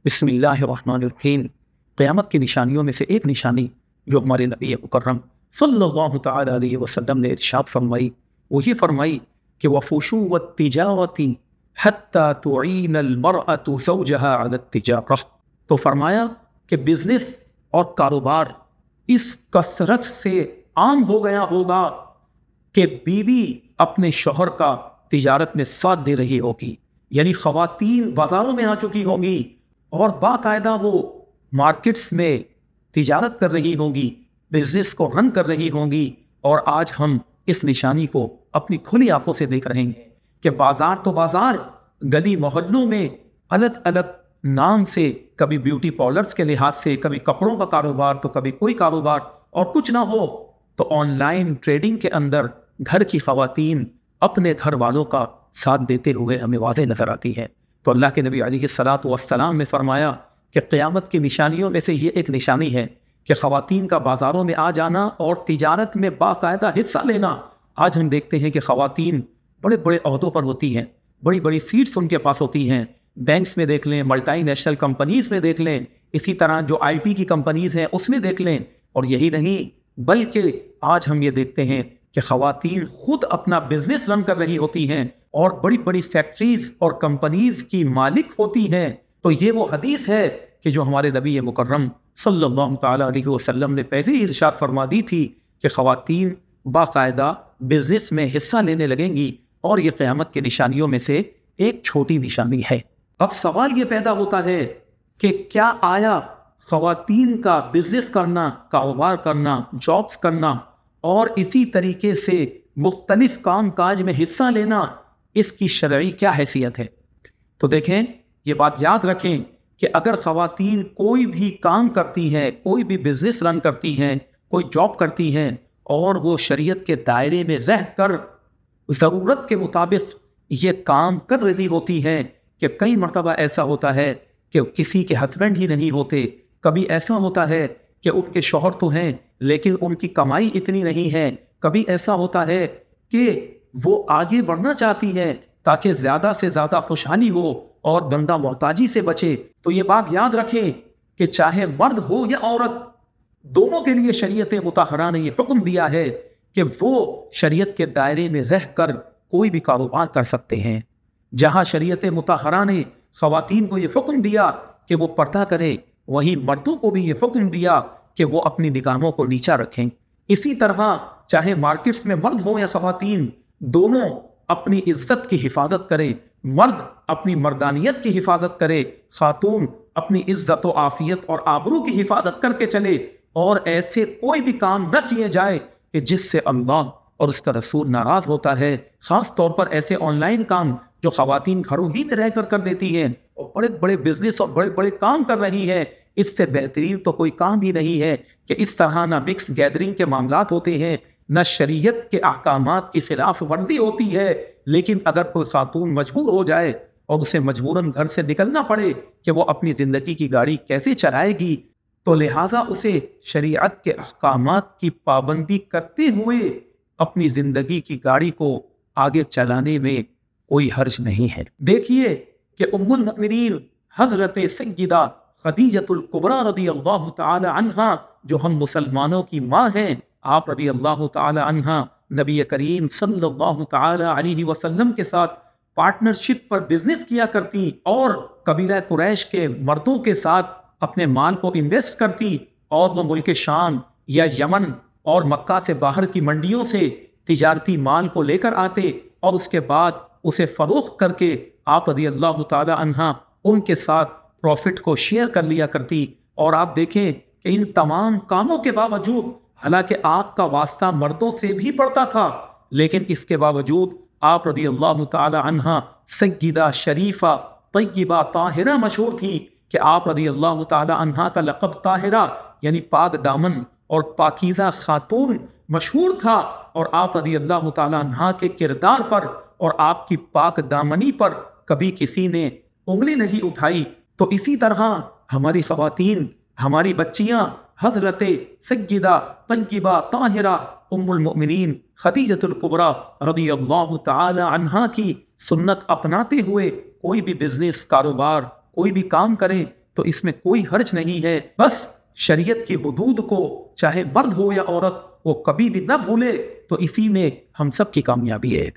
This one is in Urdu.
بسم اللہ الرحمن الرحیم۔ قیامت کی نشانیوں میں سے ایک نشانی جو ہمارے نبی مکرم صلی اللہ تعالی علیہ وسلم نے ارشاد فرمائی وہ یہ فرمائی کہ وَفُشُوَ التِّجَارَةِ حَتَّى تُعِينَ الْمَرْأَةُ زَوْجَهَا عَلَى التِّجَارَةِ، تو فرمایا کہ بزنس اور کاروبار اس کثرت سے عام ہو گیا ہوگا کہ بیوی اپنے شوہر کا تجارت میں ساتھ دے رہی ہوگی، یعنی خواتین بازاروں میں آ چکی ہوں گی اور باقاعدہ وہ مارکیٹس میں تجارت کر رہی ہوں گی، بزنس کو رن کر رہی ہوں گی۔ اور آج ہم اس نشانی کو اپنی کھلی آنکھوں سے دیکھ رہے ہیں کہ بازار تو بازار، گلی محلوں میں الگ الگ نام سے، کبھی بیوٹی پارلرز کے لحاظ سے، کبھی کپڑوں کا کاروبار تو کبھی کوئی کاروبار، اور کچھ نہ ہو تو آن لائن ٹریڈنگ کے اندر گھر کی خواتین اپنے گھر والوں کا ساتھ دیتے ہوئے ہمیں واضح نظر آتی ہے۔ تو اللہ کے نبی علیہ الصلاۃ والسلام نے فرمایا کہ قیامت کی نشانیوں میں سے یہ ایک نشانی ہے کہ خواتین کا بازاروں میں آ جانا اور تجارت میں باقاعدہ حصہ لینا۔ آج ہم دیکھتے ہیں کہ خواتین بڑے بڑے عہدوں پر ہوتی ہیں، بڑی بڑی سیٹس ان کے پاس ہوتی ہیں، بینکس میں دیکھ لیں، ملٹی نیشنل کمپنیز میں دیکھ لیں، اسی طرح جو آئی ٹی کی کمپنیز ہیں اس میں دیکھ لیں۔ اور یہی نہیں بلکہ آج ہم یہ دیکھتے ہیں کہ خواتین خود اپنا بزنس رن کر رہی ہوتی ہیں اور بڑی بڑی فیکٹریز اور کمپنیز کی مالک ہوتی ہیں۔ تو یہ وہ حدیث ہے کہ جو ہمارے نبی مکرم صلی اللہ تعالی علیہ وسلم نے پہلے ہی ارشاد فرما دی تھی کہ خواتین باقاعدہ بزنس میں حصہ لینے لگیں گی، اور یہ قیامت کی نشانیوں میں سے ایک چھوٹی نشانی ہے۔ اب سوال یہ پیدا ہوتا ہے کہ کیا آیا خواتین کا بزنس کرنا، کاروبار کرنا، جابس کرنا اور اسی طریقے سے مختلف کام کاج میں حصہ لینا، اس کی شرعی کیا حیثیت ہے؟ تو دیکھیں، یہ بات یاد رکھیں کہ اگر خواتین کوئی بھی کام کرتی ہیں، کوئی بھی بزنس رن کرتی ہیں، کوئی جاب کرتی ہیں، اور وہ شریعت کے دائرے میں رہ کر ضرورت کے مطابق یہ کام کر رہی ہوتی ہیں، کہ کئی مرتبہ ایسا ہوتا ہے کہ کسی کے ہسبینڈ ہی نہیں ہوتے، کبھی ایسا ہوتا ہے کہ ان کے شوہر تو ہیں لیکن ان کی کمائی اتنی نہیں ہے، کبھی ایسا ہوتا ہے کہ وہ آگے بڑھنا چاہتی ہیں تاکہ زیادہ سے زیادہ خوشحالی ہو اور بندہ محتاجی سے بچے۔ تو یہ بات یاد رکھیں کہ چاہے مرد ہو یا عورت، دونوں کے لیے شریعت مطہرہ نے یہ حکم دیا ہے کہ وہ شریعت کے دائرے میں رہ کر کوئی بھی کاروبار کر سکتے ہیں۔ جہاں شریعت مطہرہ نے خواتین کو یہ حکم دیا کہ وہ پردہ کریں، وہیں مردوں کو بھی یہ حکم دیا کہ وہ اپنی نگاہوں کو نیچا رکھیں۔ اسی طرح چاہے مارکیٹس میں مرد ہوں یا خواتین، دونوں اپنی عزت کی حفاظت کریں، مرد اپنی مردانیت کی حفاظت کرے، خاتون اپنی عزت و عافیت اور آبرو کی حفاظت کر کے چلے، اور ایسے کوئی بھی کام نہ کیے جائے کہ جس سے اللہ اور اس کا رسول ناراض ہوتا ہے۔ خاص طور پر ایسے آن لائن کام جو خواتین گھروں ہی میں رہ کر کر دیتی ہیں اور بڑے بڑے بزنس اور بڑے بڑے کام کر رہی ہیں، اس سے بہترین تو کوئی کام ہی نہیں ہے کہ اس طرح نہ مکس گیدرنگ کے معاملات ہوتے ہیں، نہ شریعت کے احکامات کی خلاف ورزی ہوتی ہے۔ لیکن اگر کوئی خاتون مجبور ہو جائے اور اسے مجبوراً گھر سے نکلنا پڑے کہ وہ اپنی زندگی کی گاڑی کیسے چلائے گی، تو لہٰذا اسے شریعت کے احکامات کی پابندی کرتے ہوئے اپنی زندگی کی گاڑی کو آگے چلانے میں کوئی حرج نہیں ہے۔ دیکھیے کہ ام المؤمنین حضرت سیدہ خدیجۃ الکبریٰ رضی اللہ تعالی عنہا، جو ہم مسلمانوں کی ماں ہیں، آپ رضی اللہ تعالی عنہا نبی کریم صلی اللہ تعالی علیہ وسلم کے ساتھ پارٹنرشپ پر بزنس کیا کرتی، اور قبیلہ قریش کے مردوں کے ساتھ اپنے مال کو انویسٹ کرتی، اور وہ ملک شام یا یمن اور مکہ سے باہر کی منڈیوں سے تجارتی مال کو لے کر آتے، اور اس کے بعد اسے فروخت کر کے آپ رضی اللہ تعالی عنہا ان کے ساتھ پروفٹ کو شیئر کر لیا کرتی۔ اور آپ دیکھیں کہ ان تمام کاموں کے باوجود، حالانکہ آپ کا واسطہ مردوں سے بھی پڑتا تھا، لیکن اس کے باوجود آپ رضی اللہ تعالی عنہا سیدہ شریفہ طیبہ طاہرہ مشہور تھی، کہ آپ رضی اللہ تعالی عنہا کا لقب طاہرہ یعنی پاک دامن اور پاکیزہ خاتون مشہور تھا، اور آپ رضی اللہ تعالی عنہا کے کردار پر اور آپ کی پاک دامنی پر کبھی کسی نے انگلی نہیں اٹھائی۔ تو اسی طرح ہماری خواتین، ہماری بچیاں حضرت سیدہ طیبہ طاہرہ ام المؤمنین خدیجۃ الکبریٰ رضی اللہ تعالی عنہا کی سنت اپناتے ہوئے کوئی بھی بزنس، کاروبار، کوئی بھی کام کریں تو اس میں کوئی حرج نہیں ہے، بس شریعت کی حدود کو چاہے مرد ہو یا عورت وہ کبھی بھی نہ بھولے، تو اسی میں ہم سب کی کامیابی ہے۔